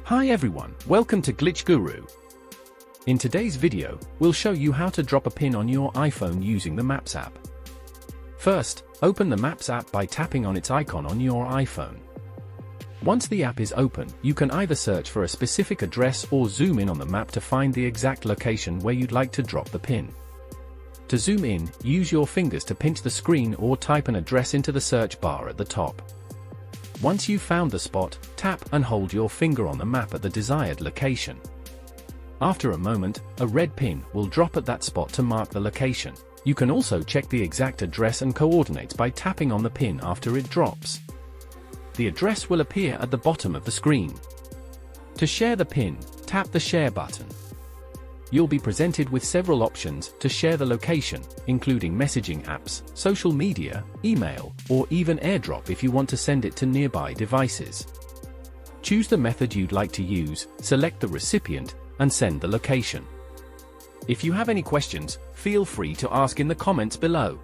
Hi everyone, welcome to Glitch Guru. In today's video, we'll show you how to drop a pin on your iPhone using the Maps app. First, open the Maps app by tapping on its icon on your iPhone. Once the app is open, you can either search for a specific address or zoom in on the map to find the exact location where you'd like to drop the pin. To zoom in, use your fingers to pinch the screen or type an address into the search bar at the top. Once you've found the spot, tap and hold your finger on the map at the desired location. After a moment, a red pin will drop at that spot to mark the location. You can also check the exact address and coordinates by tapping on the pin after it drops. The address will appear at the bottom of the screen. To share the pin, tap the Share button. You'll be presented with several options to share the location, including messaging apps, social media, email, or even AirDrop if you want to send it to nearby devices. Choose the method you'd like to use, select the recipient, and send the location. If you have any questions, feel free to ask in the comments below.